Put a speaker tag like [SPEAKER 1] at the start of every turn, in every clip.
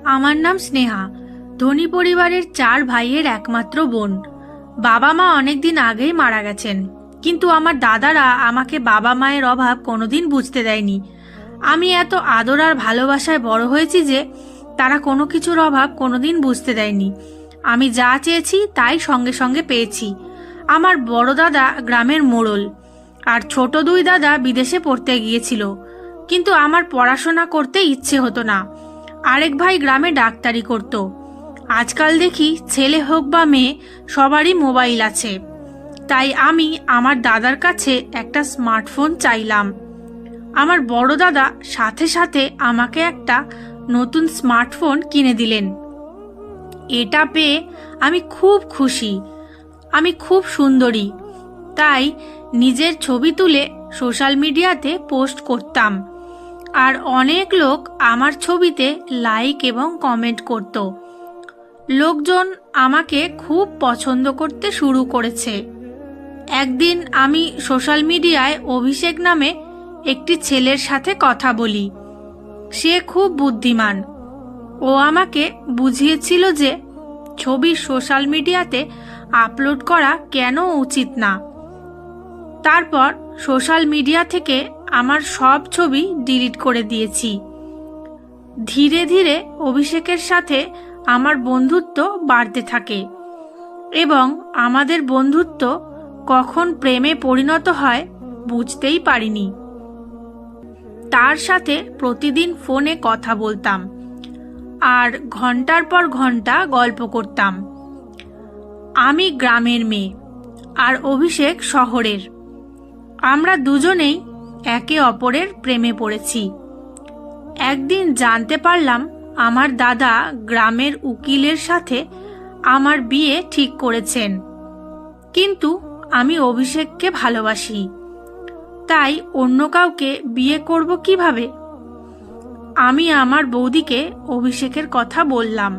[SPEAKER 1] আমার নাম স্নেহা। ধনী পরিবারের 4 ভাইয়ের একমাত্র বোন। বাবা মা অনেকদিন আগেই মারা গেছেন, কিন্তু আমার দাদারা আমাকে বাবা মায়ের অভাব কোনোদিন বুঝতে দেয়নি। আমি এত আদর আর ভালোবাসায় বড় হয়েছি যে তারা কোনো কিছুর অভাব কোনোদিন বুঝতে দেয়নি। আমি যা চেয়েছি তাই সঙ্গে সঙ্গে পেয়েছি। আমার বড় দাদা গ্রামের মোড়ল, আর ছোট 2 দাদা বিদেশে পড়তে গিয়েছিল, কিন্তু আমার পড়াশোনা করতে ইচ্ছে হতো না। আরেক ভাই গ্রামে ডাক্তারি করত। আজকাল দেখি ছেলে হোক বা মেয়ে সবারই মোবাইল আছে, তাই আমি আমার দাদার কাছে একটা স্মার্টফোন চাইলাম। আমার বড় দাদা সাথে সাথে আমাকে একটা নতুন স্মার্টফোন কিনে দিলেন। এটা পেয়ে আমি খুব খুশি। আমি খুব সুন্দরী, তাই নিজের ছবি তুলে সোশ্যাল মিডিয়াতে পোস্ট করতাম, আর অনেক লোক আমার ছবিতে লাইক এবং কমেন্ট করত। লোকজন আমাকে খুব পছন্দ করতে শুরু করেছে। একদিন আমি সোশ্যাল মিডিয়ায় অভিষেক নামে একটি ছেলের সাথে কথা বলি। সে খুব বুদ্ধিমান। ও আমাকে বুঝিয়েছিল যে ছবি সোশ্যাল মিডিয়াতে আপলোড করা কেন উচিত না। তারপর সোশ্যাল মিডিয়া থেকে আমার সব ছবি ডিলিট করে দিয়েছি। ধীরে ধীরে অভিষেকের সাথে আমার বন্ধুত্ব বাড়তে থাকে, এবং আমাদের বন্ধুত্ব কখন প্রেমে পরিণত হয় বুঝতেই পারিনি। তার সাথে প্রতিদিন ফোনে কথা বলতাম, আর ঘন্টার পর ঘন্টা গল্প করতাম। আমি গ্রামের মেয়ে, আর অভিষেক শহরের। আমরা দুজনেই একে অপরের প্রেমে পড়েছি। একদিন জানতে পারলাম আমার দাদা গ্রামের উকিলের সাথে আমার বিয়ে ঠিক করেছেন, কিন্তু আমি অভিষেককে ভালোবাসি, তাই অন্য কাউকে বিয়ে করব কিভাবে? আমি আমার বৌদিকে অভিষেকের কথা বললাম।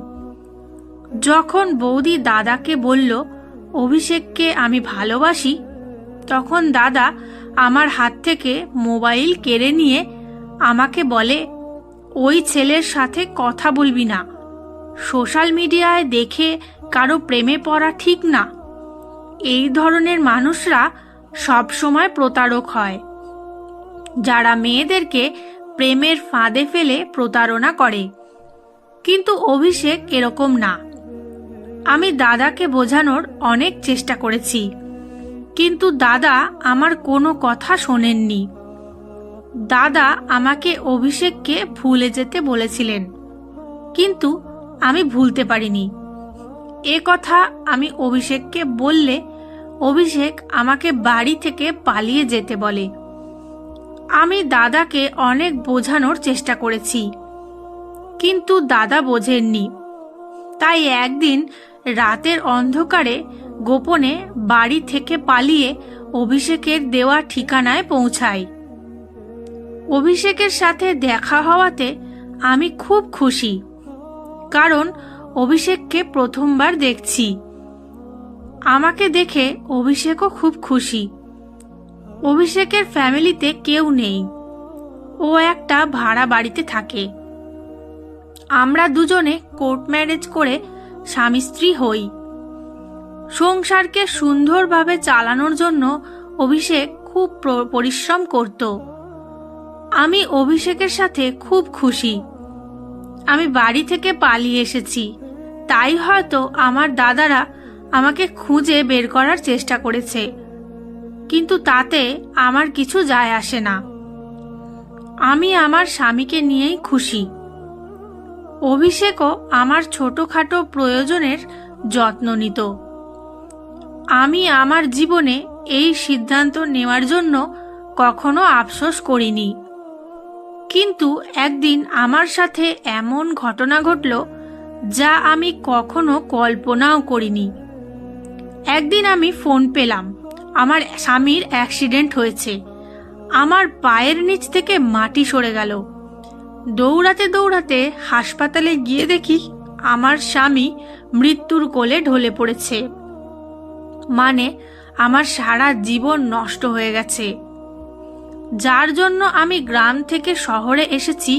[SPEAKER 1] যখন বৌদি দাদাকে বলল অভিষেককে আমি ভালোবাসি, তখন দাদা আমার হাত থেকে মোবাইল কেড়ে নিয়ে আমাকে বলে, ওই ছেলের সাথে কথা বলবি না। সোশ্যাল মিডিয়ায় দেখে কারো প্রেমে পড়া ঠিক না। এই ধরনের মানুষরা সব সময় প্রতারক হয়, যারা মেয়েদেরকে প্রেমের ফাঁদে ফেলে প্রতারণা করে। কিন্তু অভিষেক এরকম না। আমি দাদাকে বোঝানোর অনেক চেষ্টা করেছি, কিন্তু দাদা আমার কোনো কথা শোনেননি। দাদা আমাকে অভিষেককে ভুলে যেতে বলেছিলেন, কিন্তু আমি ভুলতে পারিনি। এ কথা আমি অভিষেককে বললে অভিষেক আমাকে বাড়ি থেকে পালিয়ে যেতে বলে। আমি দাদাকে অনেক বোঝানোর চেষ্টা করেছি, কিন্তু দাদা বোঝেননি। তাই একদিন রাতের অন্ধকারে গোপনে বাড়ি থেকে পালিয়ে অভিষেকের দেওয়া ঠিকানায় পৌঁছাই। অভিষেকের সাথে দেখা হওয়াতে আমি খুব খুশি, কারণ অভিষেককে প্রথমবার দেখছি। আমাকে দেখে অভিষেকও খুব খুশি। অভিষেকের ফ্যামিলিতে কেউ নেই, ও একটা ভাড়া বাড়িতে থাকে। আমরা দুজনে কোর্ট ম্যারেজ করে স্বামী স্ত্রী হই। সংসারকে সুন্দরভাবে চালানোর জন্য অভিষেক খুব পরিশ্রম করত। আমি অভিষেকের সাথে খুব খুশি। আমি বাড়ি থেকে পালিয়ে এসেছি, তাই হয়তো আমার দাদারা আমাকে খুঁজে বের করার চেষ্টা করেছে, কিন্তু তাতে আমার কিছু যায় আসে না। আমি আমার স্বামীকে নিয়েই খুশি। অভিষেকও আমার ছোটখাটো প্রয়োজনের যত্ন নিত। আমি আমার জীবনে এই সিদ্ধান্ত নেওয়ার জন্য কখনো আফসোস করিনি। কিন্তু একদিন আমার সাথে এমন ঘটনা ঘটল যা আমি কখনো কল্পনাও করিনি। একদিন আমি ফোন পেলাম, আমার স্বামীর অ্যাক্সিডেন্ট হয়েছে। আমার পায়ের নিচ থেকে মাটি সরে গেল। দৌড়াতে দৌড়াতে হাসপাতালে গিয়ে দেখি আমার স্বামী মৃত্যুর কোলে ঢলে পড়েছে। মানে আমার সারা জীবন নষ্ট হয়ে গেছে। যার জন্য আমি গ্রাম থেকে শহরে এসেছি,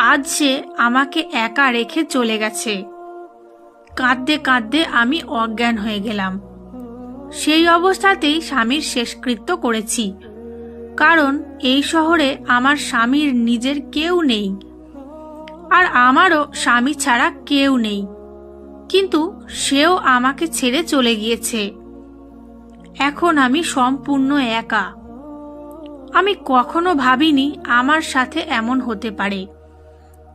[SPEAKER 1] আজ সে আমাকে একা রেখে চলে গেছে। কাঁদতে কাঁদতে আমি অজ্ঞান হয়ে গেলাম। সেই অবস্থাতেই স্বামীর শেষকৃত্য করেছি, কারণ এই শহরে আমার স্বামীর নিজের কেউ নেই, আর আমারও স্বামী ছাড়া কেউ নেই। কিন্তু সেও আমাকে ছেড়ে চলে গিয়েছে। এখন আমি সম্পূর্ণ একা। আমি কখনো ভাবিনি আমার সাথে এমন হতে পারে।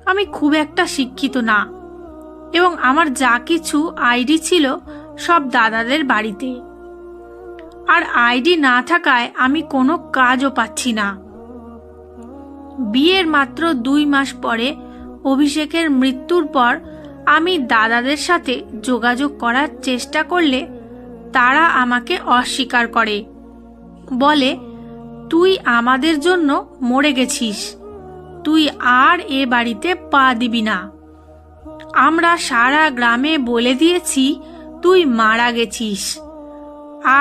[SPEAKER 1] আমি খুব একটা শিক্ষিত না, এবং আমার যা কিছু আইডি ছিল সব দাদাদের বাড়িতে। আর আইডি না থাকায় আমি কোনো কাজও পাচ্ছি না। বিয়ের মাত্র 2 মাস পরে অভিষেকের মৃত্যুর পর আমি দাদাদের সাথে যোগাযোগ করার চেষ্টা করলে তারা আমাকে অস্বীকার করে, বলে তুই আমাদের জন্য মরে গেছিস, তুই আর এ বাড়িতে পা দিবি না। আমরা সারা গ্রামে বলে দিয়েছি তুই মারা গেছিস,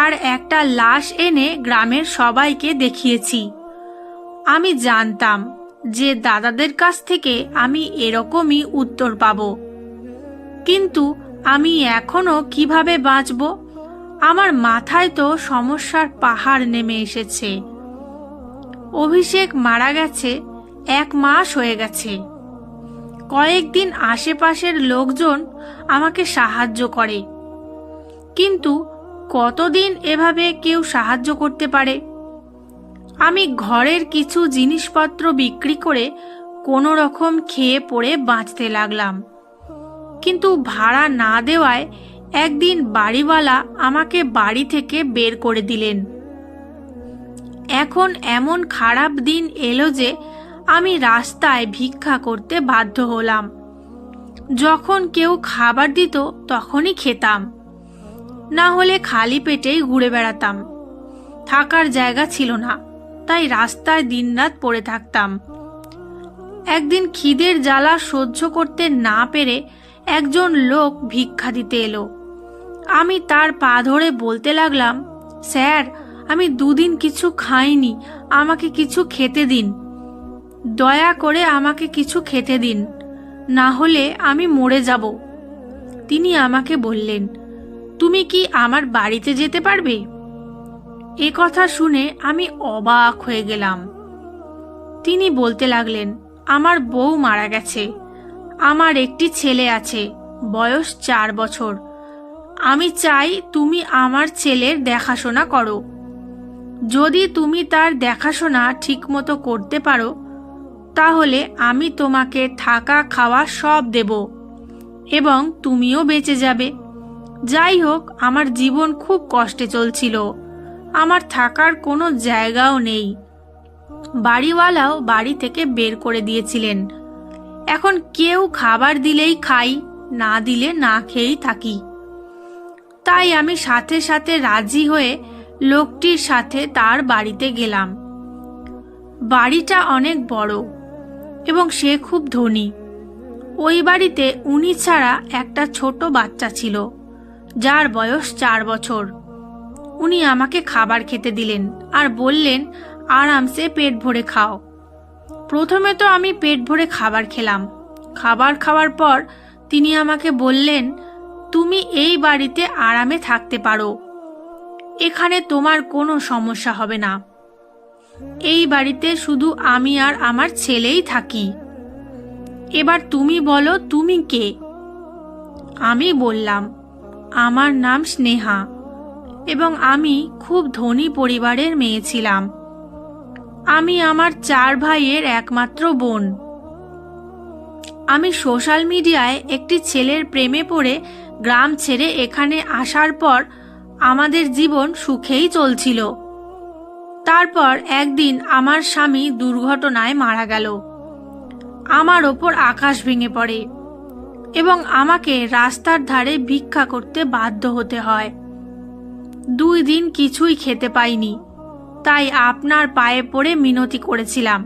[SPEAKER 1] আর একটা লাশ এনে গ্রামের সবাইকে দেখিয়েছি। আমি জানতাম যে দাদাদের কাছ থেকে আমি এরকমই উত্তর পাব, কিন্তু আমি এখনো কিভাবে বাঁচব? আমার মাথায় তো সমস্যার পাহাড় নেমে এসেছে। অভিষেক মারা গেছে 1 মাস হয়ে গেছে। কয়েকদিন আশেপাশের লোকজন আমাকে সাহায্য করে, কিন্তু কতদিন এভাবে কেউ সাহায্য করতে পারে? আমি ঘরের কিছু জিনিসপত্র বিক্রি করে কোনো রকম খেয়ে পড়ে বাঁচতে লাগলাম। কিন্তু ভাড়া না দেওয়ায় একদিন বাড়িওয়ালা আমাকে বাড়ি থেকে বের করে দিলেন। এখন এমন খারাপ দিন এলো যে আমি রাস্তায় ভিক্ষা করতে বাধ্য হলাম। যখন কেউ খাবার দিত তখনই খেতাম, না হলে খালি পেটেই ঘুরে বেড়াতাম। থাকার জায়গা ছিল না, তাই রাস্তায় দিনরাত পড়ে থাকতাম। একদিন খিদের জ্বালা সহ্য করতে না পেরে একজন লোক ভিক্ষা দিতে এলো। আমি তার পা ধরে বলতে লাগলাম, স্যার, আমি 2 দিন কিছু খাইনি, আমাকে কিছু খেতে দিন। দয়া করে আমাকে কিছু খেতে দিন, না হলে আমি মরে যাব। তিনি আমাকে বললেন, তুমি কি আমার বাড়িতে যেতে পারবে? এ কথা শুনে আমি অবাক হয়ে গেলাম। তিনি বলতে লাগলেন, আমার বউ মারা গেছে, আমার একটি ছেলে আছে, বয়স 4 বছর। আমি চাই তুমি আমার ছেলের দেখাশোনা করো। যদি তুমি তার দেখাশোনা ঠিকমতো করতে পারো, তাহলে আমি তোমাকে থাকা খাওয়া সব দেব, এবং তুমিও বেঁচে যাবে। যাই হোক, আমার জীবন খুব কষ্টে চলছিল, আমার থাকার কোনো জায়গাও নেই। বাড়িওয়ালাও বাড়ি থেকে বের করে দিয়েছিলেন। এখন কেউ খাবার দিলেই খাই, না দিলে না খেয়েই থাকি। তাই আমি সাথে সাথে রাজি হয়ে লোকটির সাথে তার বাড়িতে গেলাম। বাড়িটা অনেক বড় এবং সে খুব ধনী। ওই বাড়িতে উনি ছাড়া একটা ছোট বাচ্চা ছিল, যার বয়স 4 বছর। উনি আমাকে খাবার খেতে দিলেন আর বললেন, আরামসে পেট ভরে খাও। প্রথমে তো আমি পেট ভরে খাবার খেলাম। খাবার খাওয়ার পর তিনি আমাকে বললেন, তুমি এই বাড়িতে আরামে থাকতে পারো, এখানে তোমার কোনো সমস্যা হবে না। এই বাড়িতে শুধু আমি আর আমার ছেলেই থাকি। এবার তুমি বলো, তুমি কে? আমি বললাম, আমার নাম স্নেহা, এবং আমি খুব ধনী পরিবারের মেয়ে ছিলাম। আমি আমার 4 ভাইয়ের একমাত্র বোন। আমি সোশ্যাল মিডিয়ায় একটি ছেলের প্রেমে পড়ে গ্রাম ছেড়ে এখানে আসার পর আমাদের জীবন সুখেই চলছিল। তারপর একদিন আমার স্বামী দুর্ঘটনায় মারা গেল। আমার ওপর আকাশ ভেঙে পড়ে এবং আমাকে রাস্তার ধারে ভিক্ষা করতে বাধ্য হতে হয়। 2 দিন কিছুই খেতে পাইনি, তাই আপনার পায়ে পড়ে মিনতি করেছিলাম।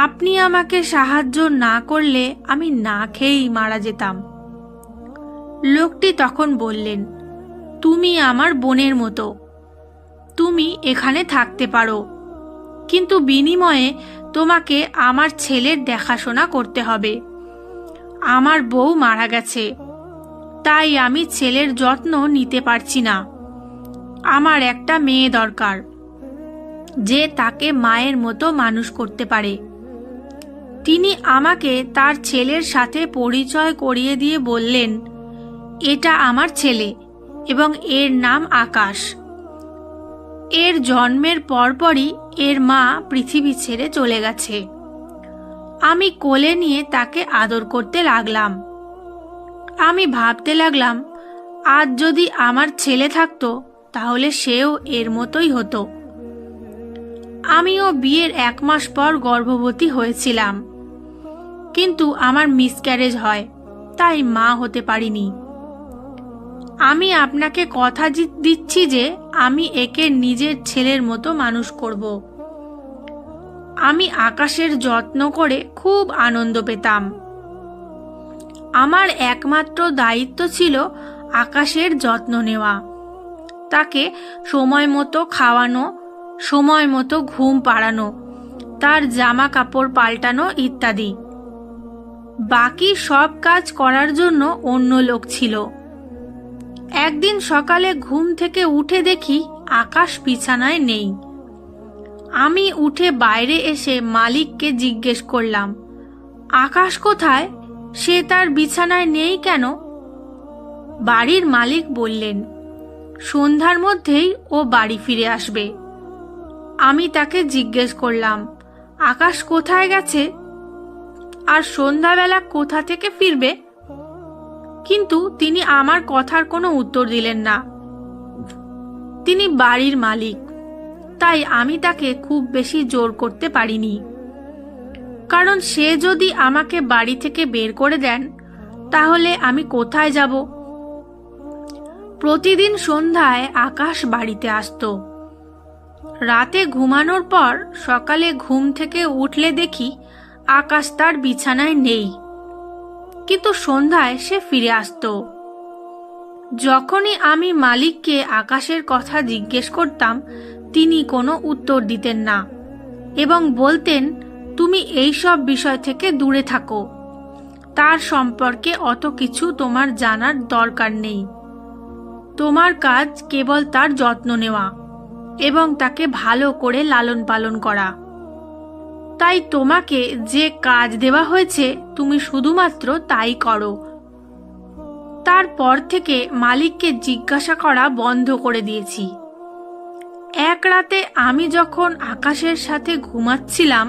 [SPEAKER 1] আপনি আমাকে সাহায্য না করলে আমি না খেয়েই মারা যেতাম। লোকটি তখন বললেন, তুমি আমার বোনের মতো, তুমি এখানে থাকতে পারো, কিন্তু বিনিময়ে তোমাকে আমার ছেলের দেখাশোনা করতে হবে। আমার বউ মারা গেছে, তাই আমি ছেলের যত্ন নিতে পারছি না। আমার একটা মেয়ে দরকার, যে তাকে মায়ের মতো মানুষ করতে পারে। তিনি আমাকে তার ছেলের সাথে পরিচয় করিয়ে দিয়ে বললেন, এটা আমার ছেলে এবং এর নাম আকাশ। এর জন্মের পরপরই এর মা পৃথিবী ছেড়ে চলে গেছে। আমি কোলে নিয়ে তাকে আদর করতে লাগলাম। আমি ভাবতে লাগলাম, আজ যদি আমার ছেলে থাকতো তাহলে সেও এর মতোই হতো। আমিও বিয়ের 1 মাস পর গর্ভবতী হয়েছিলাম, কিন্তু আমার মিসক্যারেজ হয়, তাই মা হতে পারিনি। আমি আপনাকে কথা দিচ্ছি যে আমি একে নিজের ছেলের মতো মানুষ করব। আমি আকাশের যত্ন করে খুব আনন্দ পেতাম। আমার একমাত্র দায়িত্ব ছিল আকাশের যত্ন নেওয়া, তাকে সময় মতো খাওয়ানো, সময় মতো ঘুম পাড়ানো, তার জামা কাপড় পাল্টানো ইত্যাদি। বাকি সব কাজ করার জন্য অন্য লোক ছিল। একদিন সকালে ঘুম থেকে উঠে দেখি আকাশ বিছানায় নেই। আমি উঠে বাইরে এসে মালিককে জিজ্ঞেস করলাম, আকাশ কোথায়? সে তার বিছানায় নেই কেন? বাড়ির মালিক বললেন, সন্ধ্যার মধ্যেই ও বাড়ি ফিরে আসবে। আমি তাকে জিজ্ঞেস করলাম, আকাশ কোথায় গেছে আর সন্ধ্যাবেলা কোথা থেকে ফিরবে? কিন্তু তিনি আমার কথার কোনো উত্তর দিলেন না। তিনি বাড়ির মালিক, তাই আমি তাকে খুব বেশি জোর করতে পারিনি, কারণ সে যদি আমাকে বাড়ি থেকে বের করে দেন তাহলে আমি কোথায় যাব? প্রতিদিন সন্ধ্যায় আকাশ বাড়িতে আসতো। রাতে ঘুমানোর পর সকালে ঘুম থেকে উঠলে দেখি আকাশ তার বিছানায় নেই, কিন্তু সন্ধ্যায় সে ফিরে আসতো। যখনই আমি মালিককে আকাশের কথা জিজ্ঞেস করতাম, তিনি কোনো উত্তর দিতেন না এবং বলতেন, তুমি এই সব বিষয় থেকে দূরে থাকো, তার সম্পর্কে অত কিছু তোমার জানার দরকার নেই। তোমার কাজ কেবল তার যত্ন নেওয়া এবং তাকে ভালো করে লালন পালন করা। তাই তোমাকে যে কাজ দেওয়া হয়েছে তুমি শুধুমাত্র তাই করো। তারপর থেকে মালিককে জিজ্ঞাসা করা বন্ধ করে দিয়েছি। এক রাতে আমি যখন আকাশের সাথে ঘুমাচ্ছিলাম,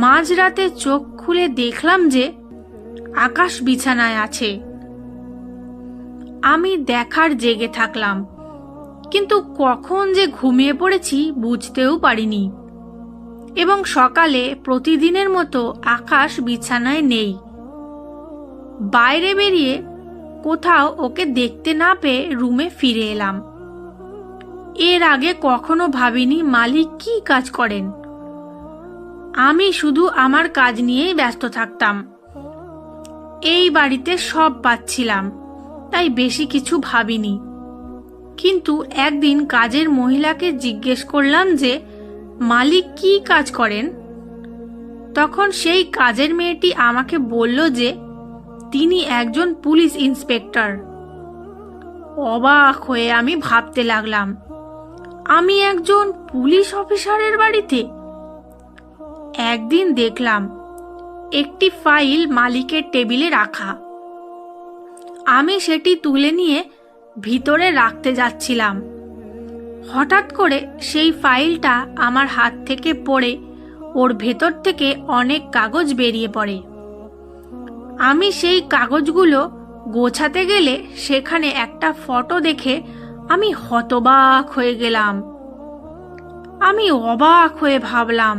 [SPEAKER 1] মাঝরাতে চোখ খুলে দেখলাম যে আকাশ বিছানায় আছে। আমি দেখার জেগে থাকলাম, কিন্তু কখন যে ঘুমিয়ে পড়েছি বুঝতেও পারিনি। এবং সকালে প্রতিদিনের মতো আকাশ বিছানায় নেই। বাইরে বেরিয়ে কোথাও ওকে দেখতে না পেয়ে রুমে ফিরে এলাম। এর আগে কখনো ভাবিনি মালিক কি কাজ করেন। আমি শুধু আমার কাজ নিয়েই ব্যস্ত থাকতাম। এই বাড়িতে সব পাচ্ছিলাম, তাই বেশি কিছু ভাবিনি। কিন্তু একদিন কাজের মহিলাকে জিজ্ঞেস করলাম যে মালিক কি কাজ করেন। তখন সেই কাজের মেয়েটি আমাকে বলল যে তিনি একজন পুলিশ ইন্সপেক্টর। অবাক হয়ে আমি ভাবতে লাগলাম, আমি একজন পুলিশ অফিসারের বাড়িতে। একদিন দেখলাম একটি ফাইল মালিকের টেবিলে রাখা। আমি সেটি তুলে নিয়ে ভিতরে রাখতে যাচ্ছিলাম। হঠাৎ করে সেই ফাইলটা আমার হাত থেকে পড়ে ওর ভেতর থেকে অনেক কাগজ বেরিয়ে পড়ে। আমি সেই কাগজগুলো গোছাতে গেলে সেখানে একটা ফটো দেখে আমি হতবাক হয়ে গেলাম। আমি অবাক হয়ে ভাবলাম,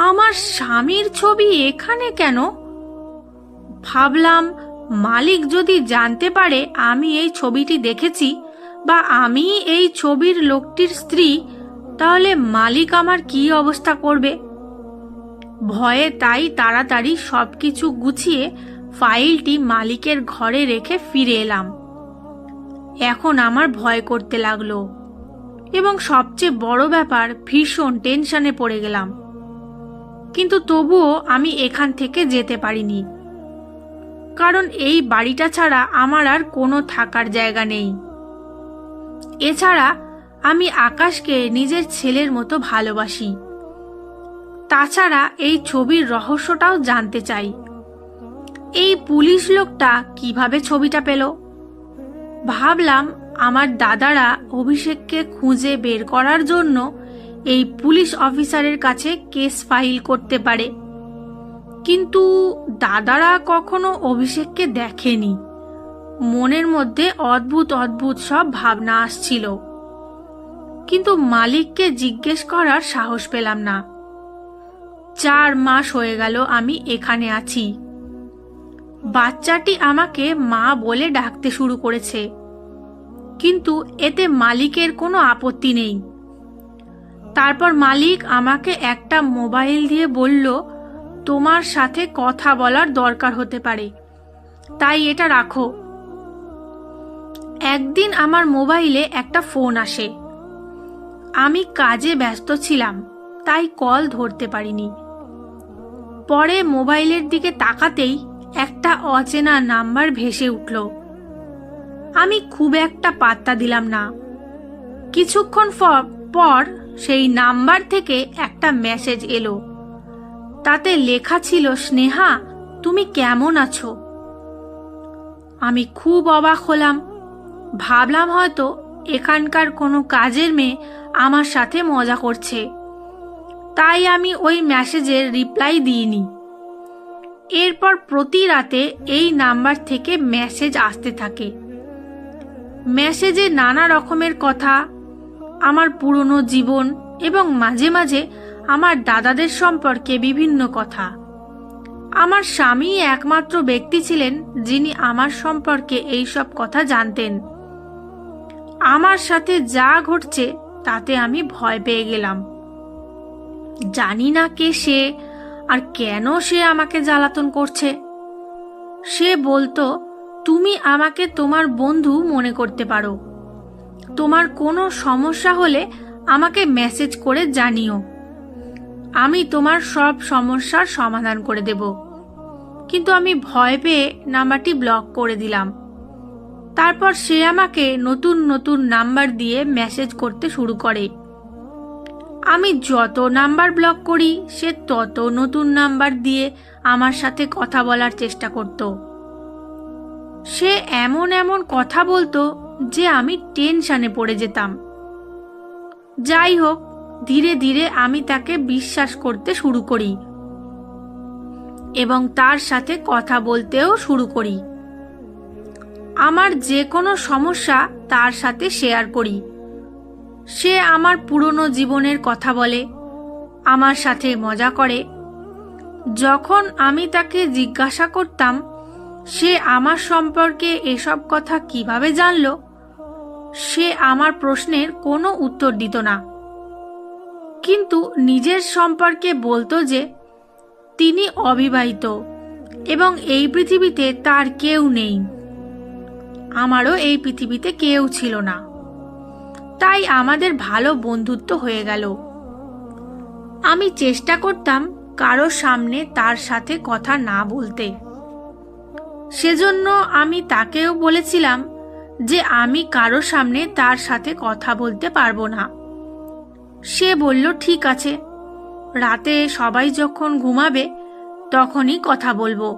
[SPEAKER 1] আমার স্বামীর ছবি এখানে কেন? ভাবলাম, মালিক যদি জানতে পারে আমি এই ছবিটি দেখেছি বা আমি এই ছবির লোকটির স্ত্রী, তাহলে মালিক আমার কি অবস্থা করবে। ভয়ে তাই তাড়াতাড়ি সবকিছু গুছিয়ে ফাইলটি মালিকের ঘরে রেখে ফিরে এলাম। এখন আমার ভয় করতে লাগলো এবং সবচেয়ে বড় ব্যাপার, ভীষণ টেনশনে পড়ে গেলাম। কিন্তু তবুও আমি এখান থেকে যেতে পারিনি, কারণ এই বাড়িটা ছাড়া আমার আর কোনো থাকার জায়গা নেই। এছাড়া আমি আকাশকে নিজের ছেলের মতো ভালোবাসি। তাছাড়া এই ছবির রহস্যটাও জানতে চাই। এই পুলিশ লোকটা কিভাবে ছবিটা পেল? ভাবলাম আমার দাদারা অভিষেককে খুঁজে বের করার জন্য এই পুলিশ অফিসারের কাছে কেস ফাইল করতে পারে, কিন্তু দাদারা কখনো অভিষেককে দেখেনি। মনের মধ্যে অদ্ভুত অদ্ভুত সব ভাবনা আসছিল, কিন্তু মালিককে জিজ্ঞেস করার সাহস পেলাম না। 4 মাস হয়ে গেল আমি এখানে আছি। বাচ্চাটি আমাকে মা বলে ডাকতে শুরু করেছে, কিন্তু এতে মালিকের কোনো আপত্তি নেই। তারপর মালিক আমাকে একটা মোবাইল দিয়ে বলল, তোমার সাথে কথা বলার দরকার হতে পারে, তাই এটা রাখো। একদিন আমার মোবাইলে একটা ফোন আসে। আমি কাজে ব্যস্ত ছিলাম, তাই কল ধরতে পারিনি। পরে মোবাইলের দিকে তাকাতেই একটা অচেনা নাম্বার ভেসে উঠল। আমি খুব একটা পাত্তা দিলাম না। কিছুক্ষণ পর সেই নাম্বার থেকে একটা মেসেজ এলো। তাতে লেখা ছিল, স্নেহা, তুমি কেমন আছো? আমি খুব অবাক হলাম। ভাবলাম হয়তো এখানকার কোনো কাজের মেয়ে আমার সাথে মজা করছে, তাই আমি ওই মেসেজের রিপ্লাই দিইনি। এরপর প্রতি রাতে এই নাম্বার থেকে মেসেজ আসতে থাকে। মেসেজে নানা রকমের কথা, আমার পুরনো জীবন এবং মাঝে মাঝে আমার দাদাদের সম্পর্কে বিভিন্ন কথা। আমার স্বামী একমাত্র ব্যক্তি ছিলেন যিনি আমার সম্পর্কে এইসব কথা জানতেন। আমার সাথে যা ঘটছে তাতে আমি ভয় পেয়ে গেলাম। জানি না কে সে আর কেন সে আমাকে জ্বালাতন করছে। সে বলতো, তুমি আমাকে তোমার বন্ধু মনে করতে পারো। তোমার কোনো সমস্যা হলে আমাকে মেসেজ করে জানিও, আমি তোমার সব সমস্যার সমাধান করে দেব। কিন্তু আমি ভয় পেয়ে নাম্বারটি ব্লক করে দিলাম। তারপর সে আমাকে নতুন নতুন নাম্বার দিয়ে মেসেজ করতে শুরু করে। আমি যত নাম্বার ব্লক করি সে তত নতুন নাম্বার দিয়ে আমার সাথে কথা বলার চেষ্টা করত। সে এমন এমন কথা বলতো যে আমি টেনশনে পড়ে যেতাম। যাই হোক, ধীরে ধীরে আমি তাকে বিশ্বাস করতে শুরু করি এবং তার সাথে কথা বলতেও শুরু করি। আমার যে কোনো সমস্যা তার সাথে শেয়ার করি। সে আমার পুরনো জীবনের কথা বলে, আমার সাথে মজা করে। যখন আমি তাকে জিজ্ঞাসা করতাম সে আমার সম্পর্কে এসব কথা কিভাবে জানলো, সে আমার প্রশ্নের কোনো উত্তর দিত না, কিন্তু নিজের সম্পর্কে বলতো যে তিনি অবিবাহিত এবং এই পৃথিবীতে তার কেউ নেই। আমারও এই পৃথিবীতে কেউ ছিল না, তাই আমাদের ভালো বন্ধুত্ব হয়ে গেল। আমি চেষ্টা করতাম কারোর সামনে তার সাথে কথা না বলতে। সেজন্য আমি তাকেও বলেছিলাম যে আমি কারোর সামনে তার সাথে কথা বলতে পারবো না। সে বলল, ঠিক আছে, রাতে সবাই যখন ঘুমাবে তখনই কথা বলবো।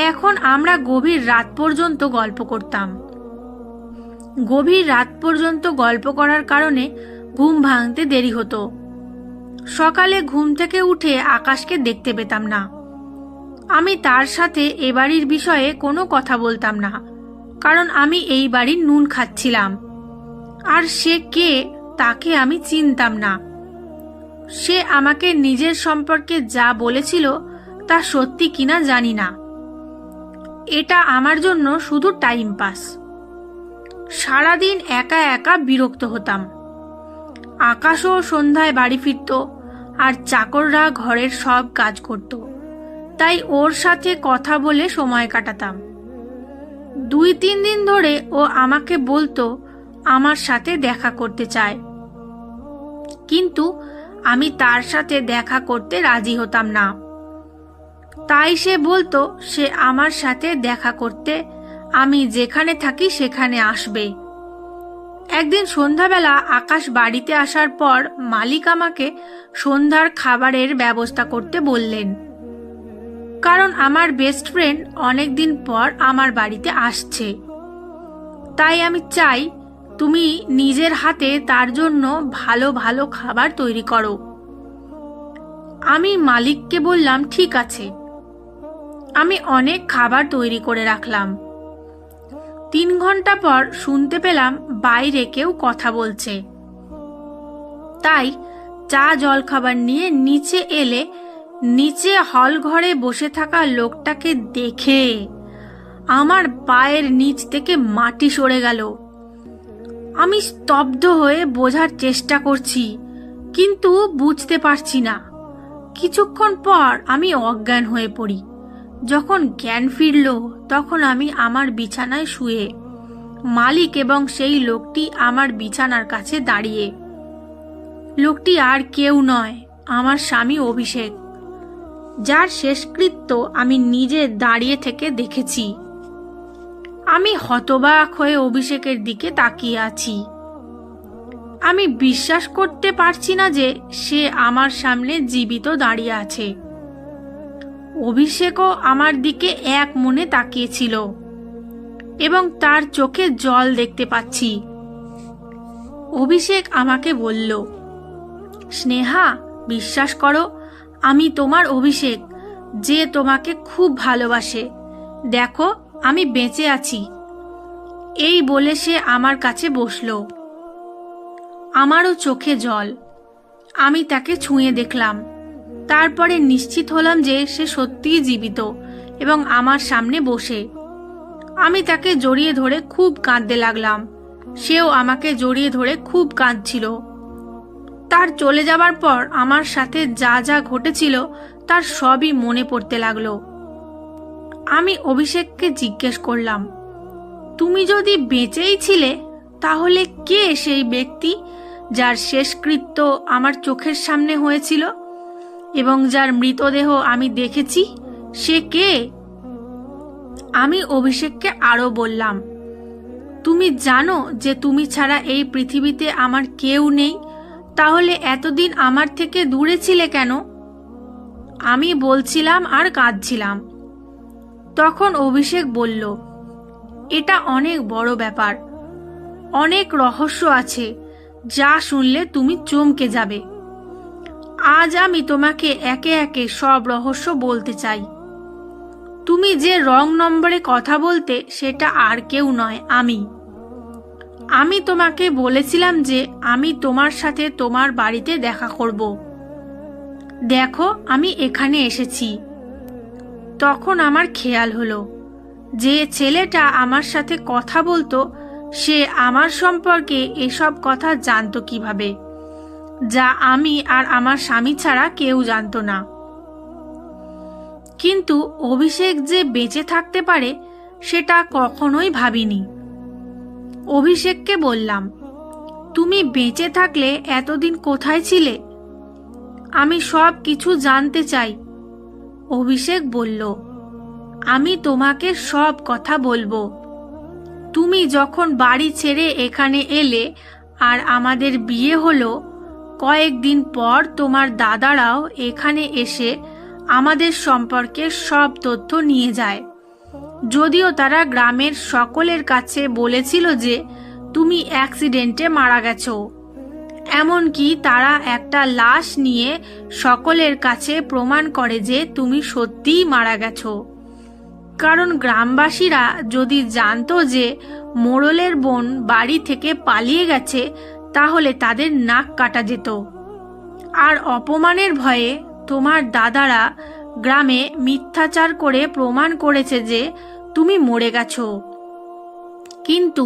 [SPEAKER 1] এখন আমরা গভীর রাত পর্যন্ত গল্প করতাম। গভীর রাত পর্যন্ত গল্প করার কারণে ঘুম ভাঙতে দেরি হতো। সকালে ঘুম থেকে উঠে আকাশকে দেখতে পেতাম না। আমি তার সাথে এ বাড়ির বিষয়ে কোনো কথা বলতাম না, কারণ আমি এই বাড়ির নুন খাচ্ছিলাম। আর সে কে তাকে আমি চিনতাম না। সে আমাকে নিজের সম্পর্কে যা বলেছিল তা সত্যি কিনা জানি না। এটা আমার জন্য শুধু টাইম পাস। সারাদিন একা একা বিরক্ত হতাম। আকাশও সন্ধ্যায় বাড়ি ফিরত আর চাকররা ঘরের সব কাজ করত, তাই ওর সাথে কথা বলে সময় কাটাতাম। 2-3 দিন ধরে ও আমাকে বলতো আমার সাথে দেখা করতে চায়, কিন্তু আমি তার সাথে দেখা করতে রাজি হতাম না। তাই সে বলতো সে আমার সাথে দেখা করতে আমি যেখানে থাকি সেখানে আসবে। একদিন সন্ধ্যাবেলা আকাশ বাড়িতে আসার পর মালিক আমাকে সন্ধ্যার খাবারের ব্যবস্থা করতে বললেন, কারণ আমার বেস্ট ফ্রেন্ড অনেকদিন পর আমার বাড়িতে আসছে। তাই আমি চাই তুমি নিজের হাতে তার জন্য ভালো ভালো খাবার তৈরি করো। আমি মালিককে বললাম, ঠিক আছে। আমি অনেক খাবার তৈরি করে রাখলাম। 3 ঘন্টা পর শুনতে পেলাম বাইরে কেউ কথা বলছে। তাই চা জলখাবার নিয়ে নিচে এলে নিচে হল ঘরে বসে থাকা লোকটাকে দেখে আমার পায়ের নিচ থেকে মাটি সরে গেল। আমি স্তব্ধ হয়ে বোঝার চেষ্টা করছি, কিন্তু বুঝতে পারছি না। কিছুক্ষণ পর আমি অজ্ঞান হয়ে পড়ি। যখন জ্ঞান ফিরল তখন আমি আমার বিছানায় শুয়ে, মালিক এবং সেই লোকটি আমার বিছানার কাছে দাঁড়িয়ে। লোকটি আর কেউ নয়, আমার স্বামী অভিষেক, যার শেষকৃত্য আমি নিজে দাঁড়িয়ে থেকে দেখেছি। আমি হতবাক হয়ে অভিষেকের দিকে তাকিয়ে আছি। আমি বিশ্বাস করতে পারছি না যে সে আমার সামনে জীবিত দাঁড়িয়ে আছে। অভিষেকও আমার দিকে এক মনে তাকিয়েছিল এবং তার চোখে জল দেখতে পাচ্ছি। অভিষেক আমাকে বলল, স্নেহা, বিশ্বাস করো, আমি তোমার অভিষেক, যে তোমাকে খুব ভালোবাসে। দেখো, আমি বেঁচে আছি। এই বলে সে আমার কাছে বসলো। আমারও চোখে জল। আমি তাকে ছুঁয়ে দেখলাম। তারপরে নিশ্চিত হলাম যে সে সত্যিই জীবিত এবং আমার সামনে বসে। আমি তাকে জড়িয়ে ধরে খুব কাঁদতে লাগলাম। সেও আমাকে জড়িয়ে ধরে খুব কাঁদছিল। তার চলে যাবার পর আমার সাথে যা যা ঘটেছিল তার সবই মনে পড়তে লাগলো। আমি অভিষেককে জিজ্ঞেস করলাম, তুমি যদি বেঁচেই ছিলে তাহলে কে সেই ব্যক্তি যার শেষকৃত্য আমার চোখের সামনে হয়েছিল এবং যার মৃতদেহ আমি দেখেছি? সে কে? আমি অভিষেককে আরো বললাম, তুমি জানো যে তুমি ছাড়া এই পৃথিবীতে আমার কেউ নেই, তাহলে এতদিন আমার থেকে দূরে ছিলে কেন? আমি বলছিলাম আর কাঁদছিলাম। তখন অভিষেক বলল, এটা অনেক বড় ব্যাপার, অনেক রহস্য আছে যা শুনলে তুমি চমকে যাবে। আজ আমি তোমাকে একে একে সব রহস্য বলতে চাই। তুমি যে রং নম্বরে কথা বলতে সেটা আর কেউ নয়, আমি তোমাকে বলেছিলাম যে আমি তোমার সাথে তোমার বাড়িতে দেখা করব। দেখো, আমি এখানে এসেছি। তখন আমার খেয়াল হলো যে ছেলেটা আমার সাথে কথা বলতো সে আমার সম্পর্কে এসব কথা জানতো কিভাবে, যা আমি আর আমার স্বামী ছাড়া কেউ জানতো না। কিন্তু অভিষেক যে বেঁচে থাকতে পারে সেটা কখনোই ভাবিনি। অভিষেককে বললাম, তুমি বেঁচে থাকলে এতদিন কোথায় ছিলে? আমি সব কিছু জানতে চাই। অভিষেক বলল, আমি তোমাকে সব কথা বলবো। তুমি যখন বাড়ি ছেড়ে এখানে এলে আর আমাদের বিয়ে হলো, কয়েকদিন পর তোমার দাদারাও এখানে এসে আমাদের সম্পর্কে সব তথ্য নিয়ে যায়। যদিও তারা গ্রামের সকলের কাছে বলেছিল যে তুমি অ্যাক্সিডেন্টে মারা গেছো, এমনকি তারা একটা লাশ নিয়ে সকলের কাছে প্রমাণ করে যে তুমি সত্যিই মারা গেছো। কারণ গ্রামবাসীরা যদি জানতো যে মোড়লের বোন বাড়ি থেকে পালিয়ে গেছে তাহলে তাদের নাক কাটা যেত। আর অপমানের ভয়ে তোমার দাদারা গ্রামে মিথ্যাচার করে প্রমাণ করেছে যে তুমি মরে গেছো। কিন্তু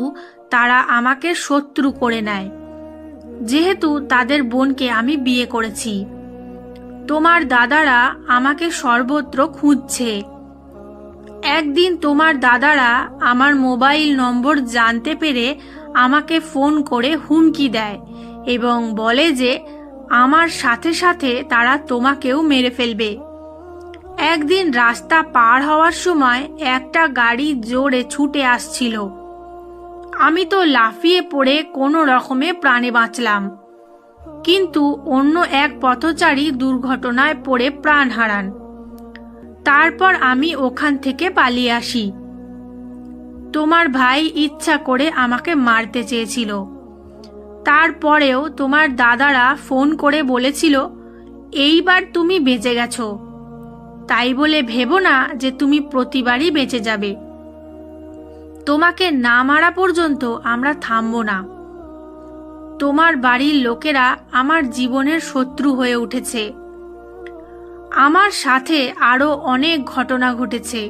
[SPEAKER 1] তারা আমাকে শত্রু করে নেয়, যেহেতু তাদের বোনকে আমি বিয়ে করেছি। তোমার দাদারা আমাকে সর্বত্র খুঁজছে। একদিন তোমার দাদারা আমার মোবাইল নম্বর জানতে পেরে আমাকে ফোন করে হুমকি দেয় এবং বলে যে আমার সাথে সাথে তারা তোমাকেও মেরে ফেলবে। একদিন রাস্তা পার হওয়ার সময় একটা গাড়ি জোরে ছুটে আসছিল। আমি তো লাফিয়ে পড়ে কোনো রকমে প্রাণে বাঁচলাম, কিন্তু অন্য এক পথচারী দুর্ঘটনায় পড়ে প্রাণ হারান। তারপর আমি ওখান থেকে পালিয়ে আসি। তোমার ভাই ইচ্ছা করে আমাকে মারতে চেয়েছিল। তারপরেও তোমার দাদারা ফোন করে বলেছিল, এইবার তুমি বেঁচে গেছো, তাই বলে ভেবো না যে তুমি প্রতিবারই বেঁচে যাবে। তোমাকে না মারা পর্যন্ত আমরা থামবো না। তোমার বাড়ির লোকেরা আমার জীবনের শত্রু হয়ে উঠেছে। আমার সাথে আরো অনেক ঘটনা ঘটেছে।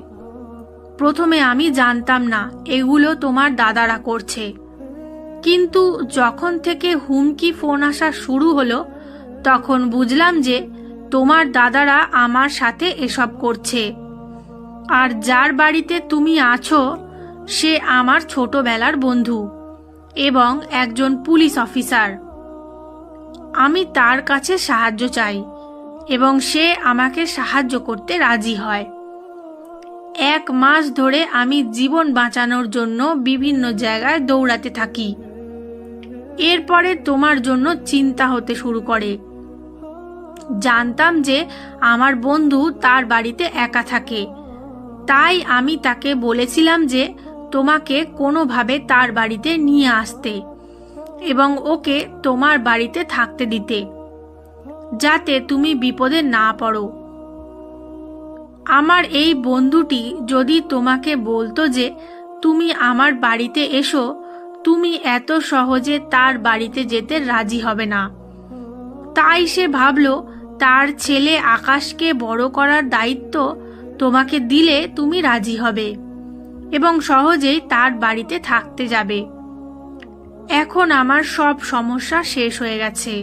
[SPEAKER 1] প্রথমে আমি জানতাম না এগুলো তোমার দাদারা করছে, কিন্তু যখন থেকে হুমকি ফোন আসা শুরু হলো তখন বুঝলাম যে তোমার দাদারা আমার সাথে এসব করছে। আর যার বাড়িতে তুমি আছো সে আমার ছোটবেলার বন্ধু এবং একজন পুলিশ অফিসার। আমি তার কাছে সাহায্য চাই এবং সে আমাকে সাহায্য করতে রাজি হয়। 1 মাস ধরে আমি জীবন বাঁচানোর জন্য বিভিন্ন জায়গায় দৌড়াতে থাকি। এরপরে তোমার জন্য চিন্তা হতে শুরু করে। জানতাম যে আমার বন্ধু তার বাড়িতে একা থাকে, তাই আমি তাকে বলেছিলাম যে তোমাকে কোনোভাবে তার বাড়িতে নিয়ে আসতে এবং ওকে তোমার বাড়িতে থাকতে দিতে, যাতে তুমি বিপদে না পড়ো। আমার এই বন্ধুটি যদি তোমাকে বলতো যে তুমি আমার বাড়িতে এসো, তুমি এত সহজে তার বাড়িতে যেতে রাজি হবে না। তাই সে ভাবলো তার ছেলে আকাশকে বড় করার দায়িত্ব তোমাকে দিলে তুমি রাজি হবে এবং সহজেই তার বাড়িতে থাকতে যাবে। এখন আমার সব সমস্যা শেষ হয়ে গেছে।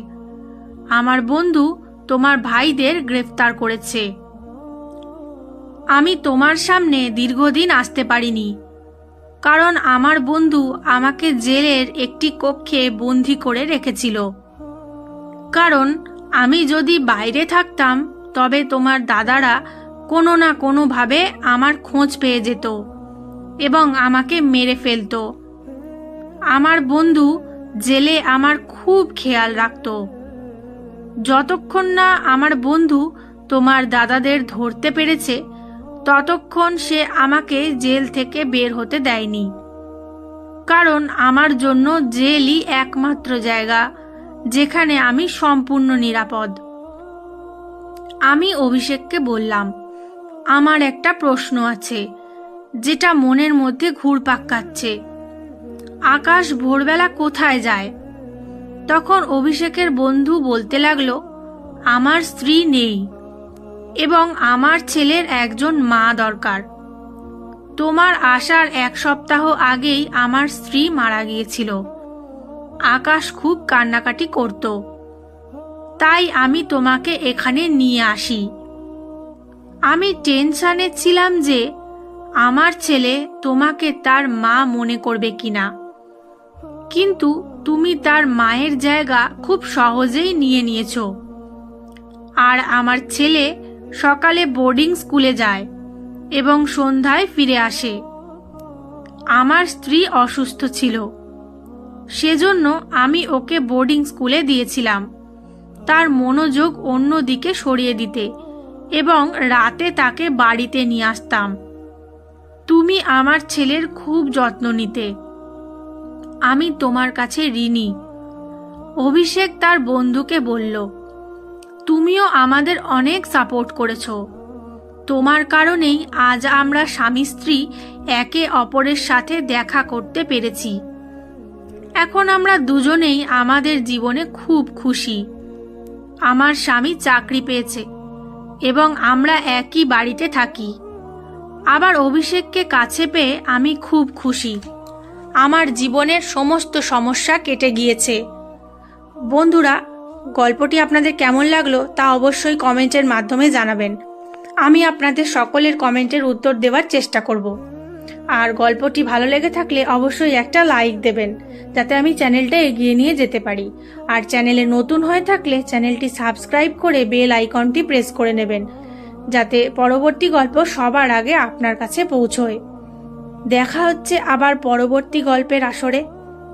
[SPEAKER 1] আমার বন্ধু তোমার ভাইদের গ্রেফতার করেছে। আমি তোমার সামনে দীর্ঘদিন আসতে পারিনি, কারণ আমার বন্ধু আমাকে জেলের একটি কক্ষে বন্দি করে রেখেছিল। কারণ আমি যদি বাইরে থাকতাম তবে তোমার দাদারা কোনো না কোনোভাবে আমার খোঁজ পেয়ে যেত এবং আমাকে মেরে ফেলতো। আমার বন্ধু জেলে আমার খুব খেয়াল রাখত। যতক্ষণ না আমার বন্ধু তোমার দাদাদের ধরতে পেরেছে ততক্ষণ সে আমাকে জেল থেকে বের হতে দেয়নি, কারণ আমার জন্য জেলই একমাত্র জায়গা যেখানে আমি সম্পূর্ণ নিরাপদ। আমি অভিষেককে বললাম, আমার একটা প্রশ্ন আছে যেটা মনের মধ্যে ঘুরপাক খাচ্ছে। আকাশ ভোরবেলা কোথায় যায়? তখন অভিষেকের বন্ধু বলতে লাগলো, আমার স্ত্রী নেই এবং আমার ছেলের একজন মা দরকার। তোমার আসার 1 সপ্তাহ আগেই আমার স্ত্রী মারা গিয়েছিল। আকাশ খুব কান্নাকাটি করত, তাই আমি তোমাকে এখানে নিয়ে আসি। আমি টেনশনে ছিলাম যে আমার ছেলে তোমাকে তার মা মনে করবে কিনা, কিন্তু তুমি তার মায়ের জায়গা খুব সহজেই নিয়ে নিয়েছো। আর আমার ছেলে সকালে বোর্ডিং স্কুলে যায় এবং সন্ধ্যায় ফিরে আসে। আমার স্ত্রী অসুস্থ ছিল, সেজন্য আমি ওকে বোর্ডিং স্কুলে দিয়েছিলাম তার মনোযোগ অন্য দিকে সরিয়ে দিতে এবং রাতে তাকে বাড়িতে নিয়ে আসতাম। তুমি আমার ছেলের খুব যত্ন নিতে। আমি তোমার কাছে ঋণী। অভিষেক তার বন্ধুকে বলল, তুমিও আমাদের অনেক সাপোর্ট করেছো। তোমার কারণেই আজ আমরা স্বামী স্ত্রী একে অপরের সাথে দেখা করতে পেরেছি। এখন আমরা দুজনেই আমাদের জীবনে খুব খুশি। আমার স্বামী চাকরি পেয়েছে এবং আমরা একই বাড়িতে থাকি। আবার অভিষেককে কাছে পেয়ে আমি খুব খুশি। আমার জীবনের সমস্ত সমস্যা কেটে গিয়েছে। বন্ধুরা, গল্পটি আপনাদের কেমন লাগলো তা অবশ্যই কমেন্টের মাধ্যমে জানাবেন। আমি আপনাদের সকলের কমেন্টের উত্তর দেওয়ার চেষ্টা করব। আর গল্পটি ভালো লেগে থাকলে অবশ্যই একটা লাইক দেবেন, যাতে আমি চ্যানেলটা এগিয়ে নিয়ে যেতে পারি। আর চ্যানেলে নতুন হয়ে থাকলে চ্যানেলটি সাবস্ক্রাইব করে বেল আইকনটি প্রেস করে নেবেন, যাতে পরবর্তী গল্প সবার আগে আপনার কাছে পৌঁছয়। দেখা হচ্ছে আবার পরবর্তী গল্পের আসরে।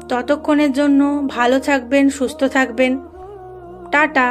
[SPEAKER 1] ততক্ষণের জন্য ভালো থাকবেন, সুস্থ থাকবেন। টাটা।